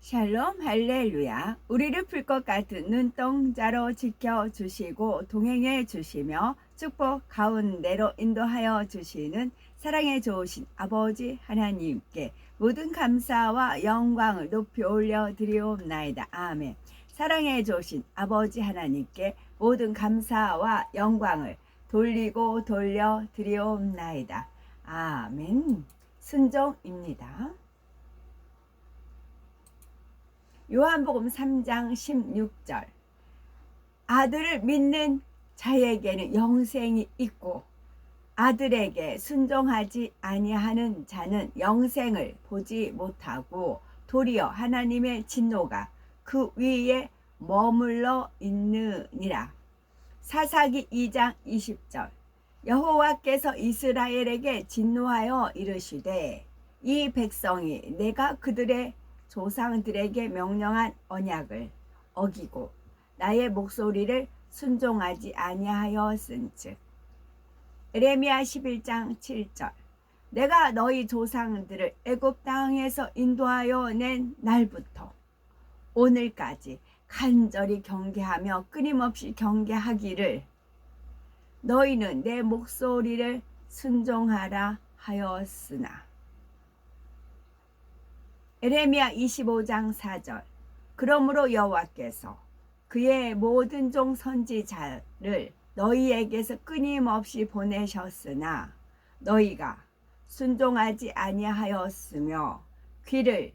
샬롬 할렐루야. 우리를 풀 것 같은 눈동자로 지켜주시고 동행해 주시며 축복 가운데로 인도하여 주시는 사랑에 좋으신 아버지 하나님께 모든 감사와 영광을 높이 올려드리옵나이다. 아멘. 사랑에 좋으신 아버지 하나님께 모든 감사와 영광을 돌리고 돌려드리옵나이다. 아멘. 순종입니다. 요한복음 3장 16절. 아들을 믿는 자에게는 영생이 있고 아들에게 순종하지 아니하는 자는 영생을 보지 못하고 도리어 하나님의 진노가 그 위에 머물러 있느니라. 사사기 2장 20절. 여호와께서 이스라엘에게 진노하여 이르시되 이 백성이 내가 그들의 조상들에게 명령한 언약을 어기고 나의 목소리를 순종하지 아니하였은즉. 에레미야 11장 7절. 내가 너희 조상들을 애굽 땅에서 인도하여 낸 날부터 오늘까지 간절히 경계하며 끊임없이 경계하기를 너희는 내 목소리를 순종하라 하였으나. 에레미야 25장 4절. 그러므로 여호와께서 그의 모든 종 선지자를 너희에게서 끊임없이 보내셨으나 너희가 순종하지 아니하였으며 귀를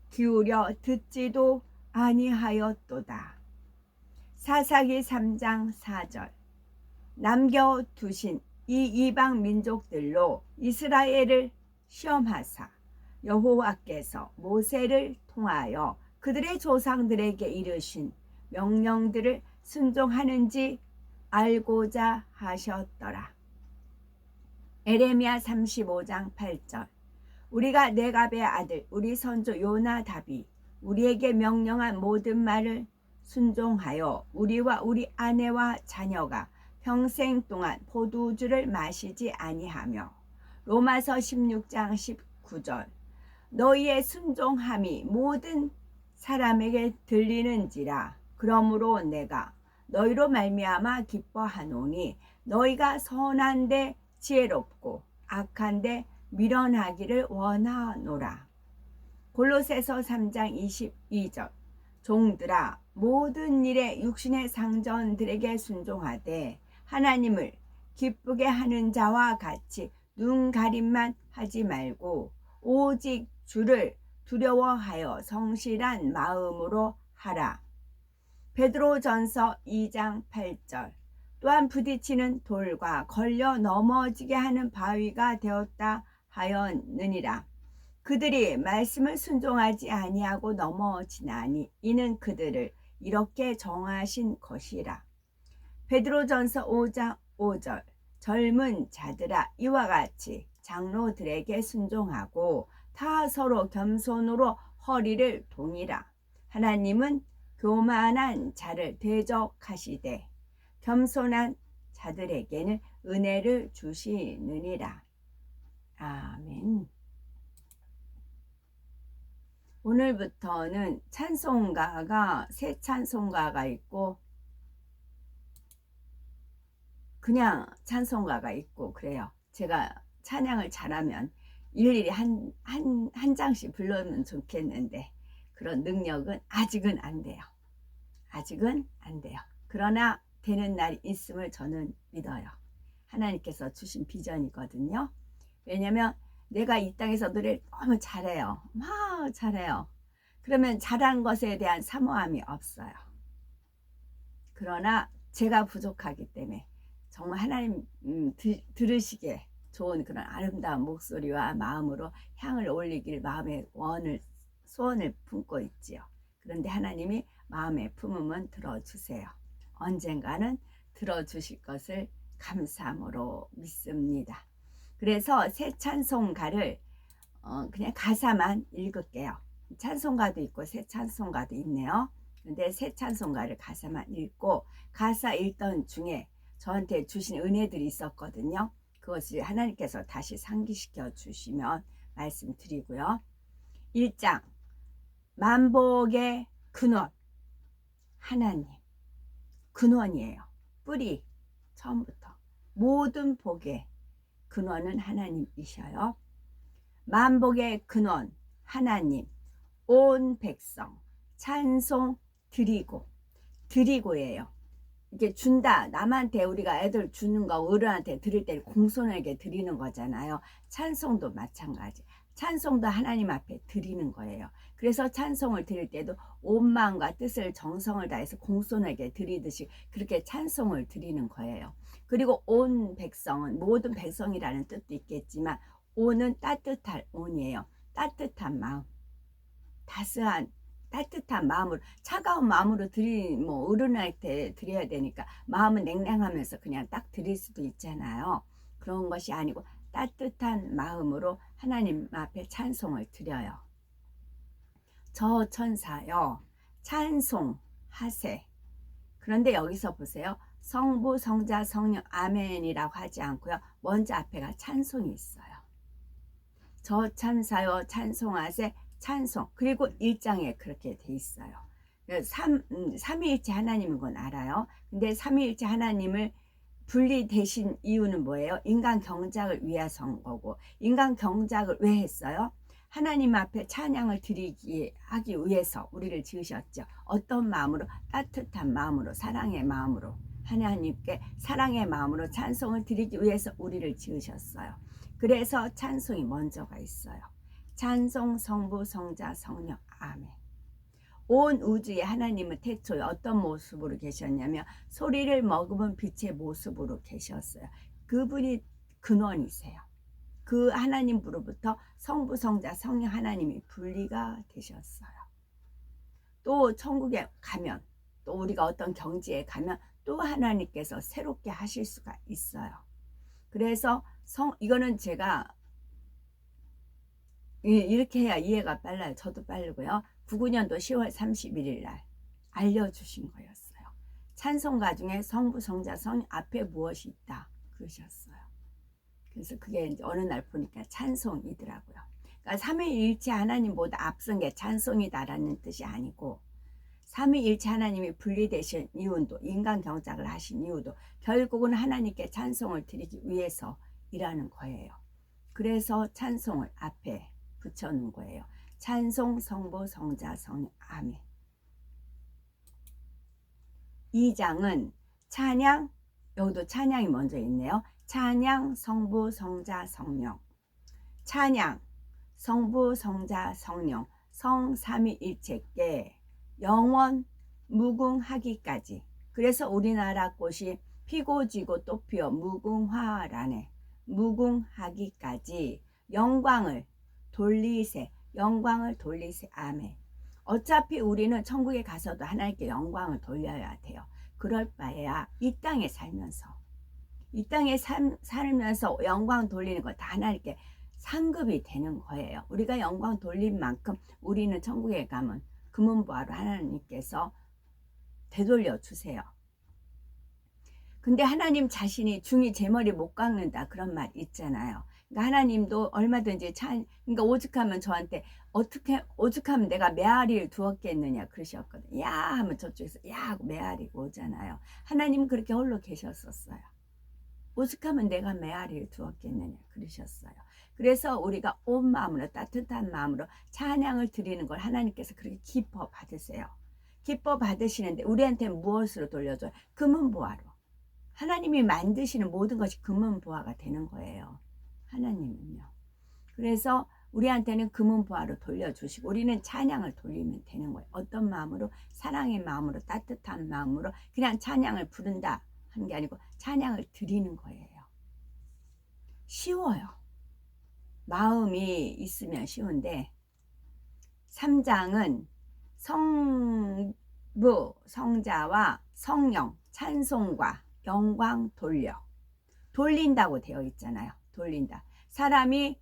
기울여 듣지도 아니하였도다. 사사기 3장 4절. 남겨두신 이 이방 민족들로 이스라엘을 시험하사 여호와께서 모세를 통하여 그들의 조상들에게 이르신 명령들을 순종하는지 알고자 하셨더라. 에레미야 35장 8절. 우리가 네갑의 아들 우리 선조 요나답이 우리에게 명령한 모든 말을 순종하여 우리와 우리 아내와 자녀가 평생 동안 포도주를 마시지 아니하며. 로마서 16장 19절. 너희의 순종함이 모든 사람에게 들리는지라. 그러므로 내가 너희로 말미암아 기뻐하노니 너희가 선한데 지혜롭고 악한데 미련하기를 원하노라. 골로새서 3장 22절. 종들아 모든 일에 육신의 상전들에게 순종하되 하나님을 기쁘게 하는 자와 같이 눈 가림만 하지 말고 오직 주를 두려워하여 성실한 마음으로 하라. 베드로전서 2장 8절. 또한 부딪히는 돌과 걸려 넘어지게 하는 바위가 되었다 하였느니라. 그들이 말씀을 순종하지 아니하고 넘어지나니 이는 그들을 이렇게 정하신 것이라. 베드로전서 5장 5절. 젊은 자들아 이와 같이 장로들에게 순종하고 다 서로 겸손으로 허리를 동이라. 하나님은 교만한 자를 대적하시되 겸손한 자들에게는 은혜를 주시느니라. 아멘. 오늘부터는 찬송가가 새 찬송가가 있고 그냥 찬송가가 있고 그래요. 제가 찬양을 잘하면 일일이 한 장씩 불러면 좋겠는데 그런 능력은 아직은 안 돼요. 아직은 안 돼요. 그러나 되는 날이 있음을 저는 믿어요. 하나님께서 주신 비전이거든요. 왜냐면 내가 이 땅에서 노래를 너무 잘해요. 막 잘해요. 그러면 잘한 것에 대한 사모함이 없어요. 그러나 제가 부족하기 때문에 정말 하나님 들으시기에 좋은 그런 아름다운 목소리와 마음으로 향을 올리길 마음의 소원을 품고 있지요. 그런데 하나님이 마음에 품으면 들어주세요. 언젠가는 들어주실 것을 감사함으로 믿습니다. 그래서 새 찬송가를 그냥 가사만 읽을게요. 찬송가도 있고 새 찬송가도 있네요. 근데 새 찬송가를 가사만 읽고 가사 읽던 중에 저한테 주신 은혜들이 있었거든요. 그것을 하나님께서 다시 상기시켜 주시면 말씀드리고요. 1장 만복의 근원 하나님, 근원이에요. 뿌리, 처음부터 모든 복의 근원은 하나님이셔요. 만복의 근원 하나님, 온 백성 찬송 드리고예요. 이게 준다, 남한테 우리가 애들 주는 거 어른한테 드릴 때 공손하게 드리는 거잖아요. 찬송도 마찬가지. 찬송도 하나님 앞에 드리는 거예요. 그래서 찬송을 드릴 때도 온 마음과 뜻을 정성을 다해서 공손하게 드리듯이 그렇게 찬송을 드리는 거예요. 그리고 온 백성은 모든 백성이라는 뜻도 있겠지만 온은 따뜻할 온이에요. 따뜻한 마음, 따스한 따뜻한 마음으로, 차가운 마음으로 뭐 어른한테 드려야 되니까 마음은 냉랭하면서 그냥 딱 드릴 수도 있잖아요. 그런 것이 아니고 따뜻한 마음으로 하나님 앞에 찬송을 드려요. 저 천사여 찬송하세. 그런데 여기서 보세요. 성부 성자 성령 아멘이라고 하지 않고요. 먼저 앞에가 찬송이 있어요. 저 천사여 찬송하세, 찬송. 그리고 1장에 그렇게 돼 있어요. 삼위일체 하나님인 건 알아요. 근데 삼위일체 하나님을 분리되신 이유는 뭐예요? 인간 경작을 위해서인 거고, 인간 경작을 왜 했어요? 하나님 앞에 찬양을 하기 위해서 우리를 지으셨죠. 어떤 마음으로? 따뜻한 마음으로, 사랑의 마음으로, 하나님께 사랑의 마음으로 찬송을 드리기 위해서 우리를 지으셨어요. 그래서 찬송이 먼저가 있어요. 찬송 성부 성자 성령 아멘. 온 우주에 하나님은 태초에 어떤 모습으로 계셨냐면 소리를 머금은 빛의 모습으로 계셨어요. 그분이 근원이세요. 그 하나님으로부터 성부 성자 성령 하나님이 분리가 되셨어요. 또 천국에 가면, 또 우리가 어떤 경지에 가면 또 하나님께서 새롭게 하실 수가 있어요. 그래서 이거는 제가 이렇게 해야 이해가 빨라요. 저도 빠르고요. 99년도 10월 31일 날 알려주신 거였어요. 찬송가 중에 성부 성자 성령 앞에 무엇이 있다 그러셨어요. 그래서 그게 이제 어느 날 보니까 찬송이더라고요. 그러니까 삼위일체 하나님보다 앞선 게 찬송이다라는 뜻이 아니고, 삼위일체 하나님이 분리되신 이유도, 인간 경작을 하신 이유도 결국은 하나님께 찬송을 드리기 위해서이라는 거예요. 그래서 찬송을 앞에 붙여놓은 거예요. 찬송 성부 성자 성령 아멘. 2장은 찬양, 여기도 찬양이 먼저 있네요. 찬양 성부 성자 성령, 찬양 성부 성자 성령, 성삼위일체께 영원 무궁하기까지. 그래서 우리나라 꽃이 피고 지고 또 피어 무궁화라네. 무궁하기까지 영광을 돌리세, 영광을 돌리세 아멘. 어차피 우리는 천국에 가서도 하나님께 영광을 돌려야 돼요. 그럴 바에야 이 땅에 살면서, 이 땅에 살면서 영광 돌리는 거 다 하나님께 상급이 되는 거예요. 우리가 영광 돌린 만큼 우리는 천국에 가면 금은보화로 하나님께서 되돌려 주세요. 근데 하나님 자신이 중이 제 머리 못 깎는다 그런 말 있잖아요. 그러니까 하나님도 얼마든지 그러니까 오죽하면 저한테 어떻게 오죽하면 내가 메아리를 두었겠느냐 그러셨거든요. 야 하면 저쪽에서 야 하고 메아리가 오잖아요. 하나님은 그렇게 홀로 계셨었어요. 오죽하면 내가 메아리를 두었겠느냐 그러셨어요. 그래서 우리가 온 마음으로, 따뜻한 마음으로 찬양을 드리는 걸 하나님께서 그렇게 기뻐 받으세요. 기뻐 받으시는데 우리한테 무엇으로 돌려줘요? 금은보화로. 하나님이 만드시는 모든 것이 금은보화가 되는 거예요. 하나님은요. 그래서 우리한테는 금은보화로 돌려주시고 우리는 찬양을 돌리면 되는 거예요. 어떤 마음으로? 사랑의 마음으로, 따뜻한 마음으로 그냥 찬양을 부른다 하는 게 아니고 찬양을 드리는 거예요. 쉬워요. 마음이 있으면 쉬운데 3장은 성부, 성자와 성령, 찬송과 영광 돌린다고 되어 있잖아요. 돌린다. 사람이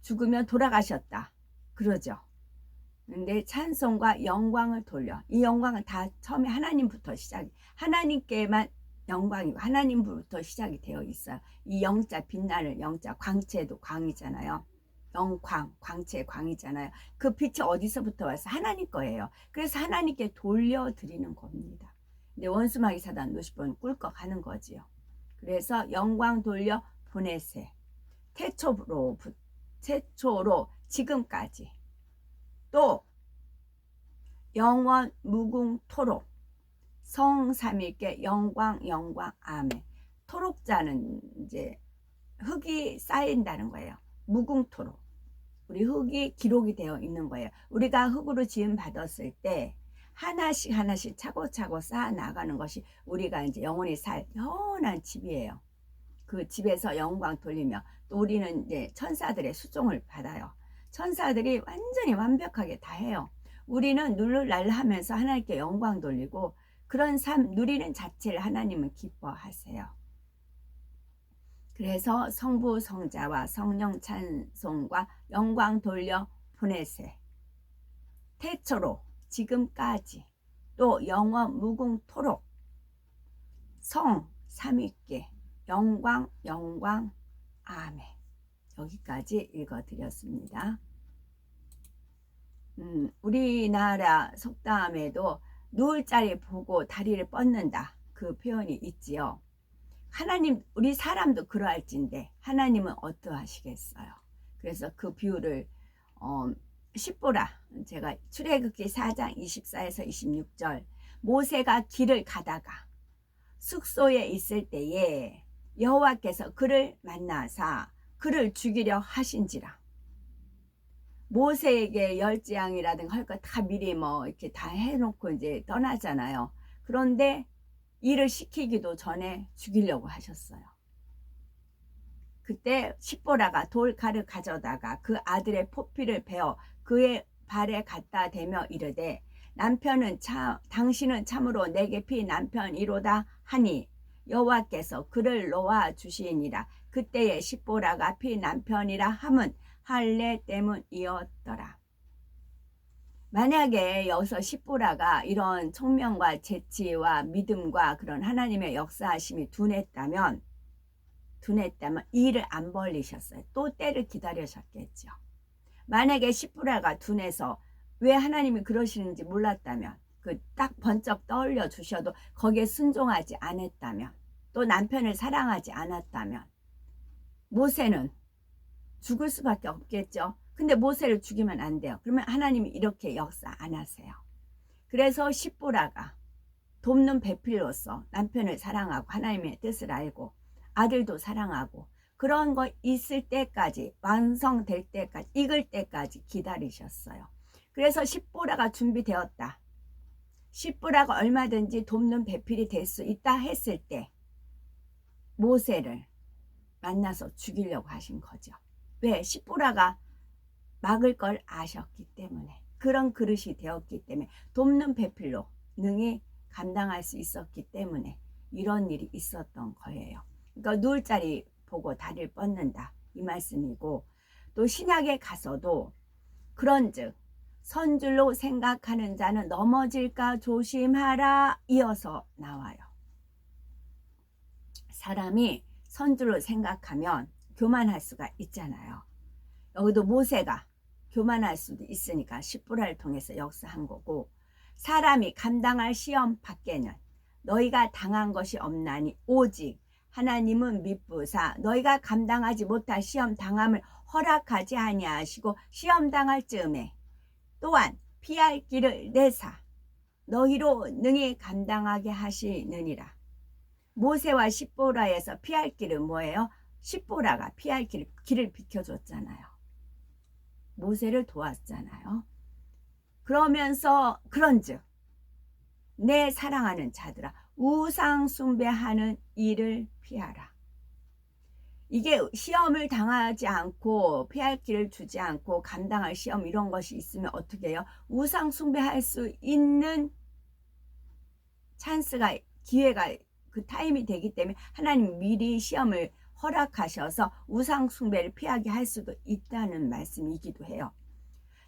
죽으면 돌아가셨다 그러죠. 근데 찬송과 영광을 돌려. 이 영광은 다 처음에 하나님부터 시작이, 하나님께만 영광이고 하나님부터 시작이 되어 있어요. 이 영자, 빛나는 영자, 광채도 광이잖아요. 영광, 광채, 광이잖아요. 그 빛이 어디서부터 와서 하나님 거예요. 그래서 하나님께 돌려드리는 겁니다. 근데 원수마귀 사단 루시퍼는 꿀꺽 하는 거지요. 그래서 영광 돌려 보내세. 태초로 지금까지 또 영원 무궁토록 성삼위일께 영광 아멘. 토록자는 이제 흙이 쌓인다는 거예요. 무궁토록. 우리 흙이 기록이 되어 있는 거예요. 우리가 흙으로 지음 받았을 때 하나씩 차고차고 쌓아 나가는 것이 우리가 이제 영원히 살 영원한 집이에요. 그 집에서 영광 돌리며 또 우리는 이제 천사들의 수종을 받아요. 천사들이 완전히 완벽하게 다 해요. 우리는 룰루랄라 하면서 하나님께 영광 돌리고 그런 삶 누리는 자체를 하나님은 기뻐하세요. 그래서 성부 성자와 성령 찬송과 영광 돌려 보내세. 태초로 지금까지 또 영원 무궁토록 성 삼위께 영광 아멘. 여기까지 읽어드렸습니다. 우리나라 속담에도 누울 자리 보고 다리를 뻗는다 그 표현이 있지요. 하나님, 우리 사람도 그러할진데 하나님은 어떠하시겠어요? 그래서 그 비유를 십보라, 제가 출애굽기 4장 24에서 26절, 모세가 길을 가다가 숙소에 있을 때에 여호와께서 그를 만나사 그를 죽이려 하신지라. 모세에게 열지양이라든가 할 거 다 미리 뭐 이렇게 다 해놓고 이제 떠나잖아요. 그런데 일을 시키기도 전에 죽이려고 하셨어요. 그때 십보라가 돌칼을 가져다가 그 아들의 포피를 베어 그의 발에 갖다 대며 이르되 당신은 참으로 내게 피 남편이로다 하니 여호와께서 그를 놓아 주시니라. 그때에 십보라가 피 남편이라 함은 할례 때문이었더라. 만약에 여기서 십보라가 이런 총명과 재치와 믿음과 그런 하나님의 역사하심이 둔했다면 이 일을 안 벌리셨어요. 또 때를 기다리셨겠죠. 만약에 십보라가 둔해서 왜 하나님이 그러시는지 몰랐다면 그 딱 번쩍 떠올려 주셔도 거기에 순종하지 않았다면 또 남편을 사랑하지 않았다면 모세는 죽을 수밖에 없겠죠. 근데 모세를 죽이면 안 돼요. 그러면 하나님이 이렇게 역사 안 하세요. 그래서 십보라가 돕는 배필로서 남편을 사랑하고 하나님의 뜻을 알고 아들도 사랑하고 그런 거 있을 때까지 완성될 때까지 익을 때까지 기다리셨어요. 그래서 십보라가 준비되었다. 십보라가 얼마든지 돕는 배필이 될 수 있다 했을 때 모세를 만나서 죽이려고 하신 거죠. 왜? 십보라가 막을 걸 아셨기 때문에 그런 그릇이 되었기 때문에 돕는 배필로 능히 감당할 수 있었기 때문에 이런 일이 있었던 거예요. 그러니까 누울 자리 보고 다리를 뻗는다 이 말씀이고 또 신약에 가서도 그런즉 선줄로 생각하는 자는 넘어질까 조심하라 이어서 나와요. 사람이 선줄로 생각하면 교만할 수가 있잖아요. 여기도 모세가 교만할 수도 있으니까 십보라를 통해서 역사한 거고 사람이 감당할 시험 밖에는 너희가 당한 것이 없나니 오직 하나님은 미쁘사 너희가 감당하지 못할 시험 당함을 허락하지 아니하시고 시험 당할 즈음에 또한 피할 길을 내사 너희로 능히 감당하게 하시느니라. 모세와 십보라에서 피할 길은 뭐예요? 십보라가 피할 길을 비켜줬잖아요. 모세를 도왔잖아요. 그러면서 그런즉 내 사랑하는 자들아 우상 숭배하는 일을 피하라. 이게 시험을 당하지 않고 피할 길을 주지 않고 감당할 시험 이런 것이 있으면 어떻게 해요? 우상 숭배할 수 있는 찬스가 기회가 그 타임이 되기 때문에 하나님 미리 시험을 허락하셔서 우상 숭배를 피하게 할 수도 있다는 말씀이기도 해요.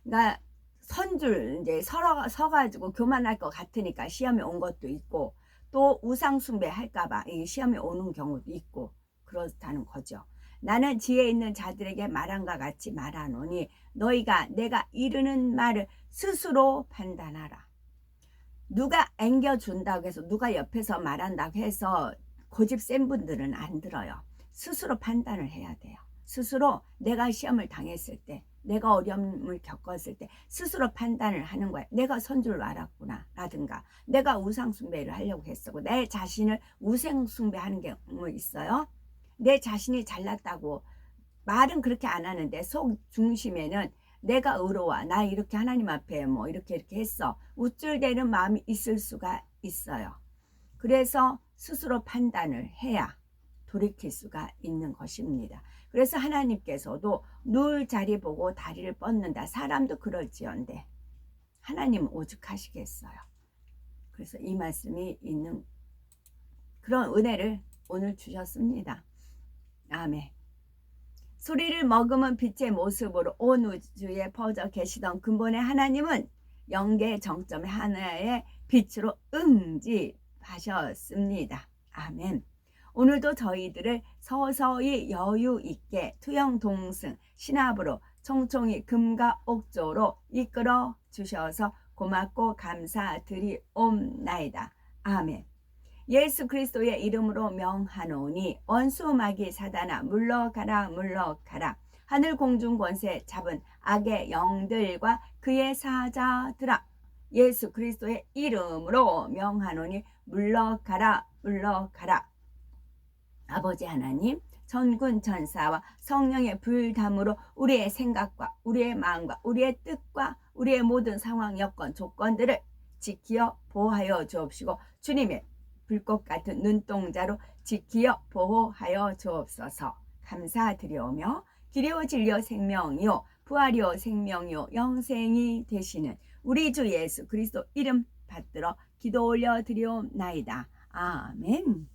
그러니까 선줄 이제 서가지고 교만할 것 같으니까 시험에 온 것도 있고 또 우상 숭배 할까봐 시험에 오는 경우도 있고 그렇다는 거죠. 나는 지혜 있는 자들에게 말한과 같이 말하노니 너희가 내가 이르는 말을 스스로 판단하라. 누가 앵겨준다고 해서 누가 옆에서 말한다고 해서 고집 센 분들은 안 들어요. 스스로 판단을 해야 돼요. 스스로 내가 시험을 당했을 때, 내가 어려움을 겪었을 때 스스로 판단을 하는 거야. 내가 선줄 알았구나 라든가 내가 우상숭배를 하려고 했어. 내 자신을 우상숭배하는 게 뭐 있어요? 내 자신이 잘났다고 말은 그렇게 안 하는데 속 중심에는 내가 의로워, 나 이렇게 하나님 앞에 뭐 이렇게 했어, 우쭐대는 마음이 있을 수가 있어요. 그래서 스스로 판단을 해야 돌이킬 수가 있는 것입니다. 그래서 하나님께서도 누울 자리 보고 다리를 뻗는다. 사람도 그럴지언데 하나님 오죽하시겠어요. 그래서 이 말씀이 있는 그런 은혜를 오늘 주셨습니다. 아멘. 소리를 머금은 빛의 모습으로 온 우주에 퍼져 계시던 근본의 하나님은 영계의 정점의 하나의 빛으로 응집하셨습니다. 아멘. 오늘도 저희들을 서서히 여유 있게 투영동승 신압으로 총총히 금과 옥조로 이끌어 주셔서 고맙고 감사드리옵나이다. 아멘. 예수 그리스도의 이름으로 명하노니 원수 마귀 사단아 물러가라 물러가라. 하늘 공중 권세 잡은 악의 영들과 그의 사자들아 예수 그리스도의 이름으로 명하노니 물러가라 물러가라. 아버지 하나님, 전군 전사와 성령의 불담으로 우리의 생각과 우리의 마음과 우리의 뜻과 우리의 모든 상황 여건 조건들을 지키어 보호하여 주옵시고 주님의 불꽃 같은 눈동자로 지키어 보호하여 주옵소서. 감사드리오며 길이요 진리요 생명이요 부활이요 생명이요 영생이 되시는 우리 주 예수 그리스도 이름 받들어 기도 올려 드리옵나이다. 아멘.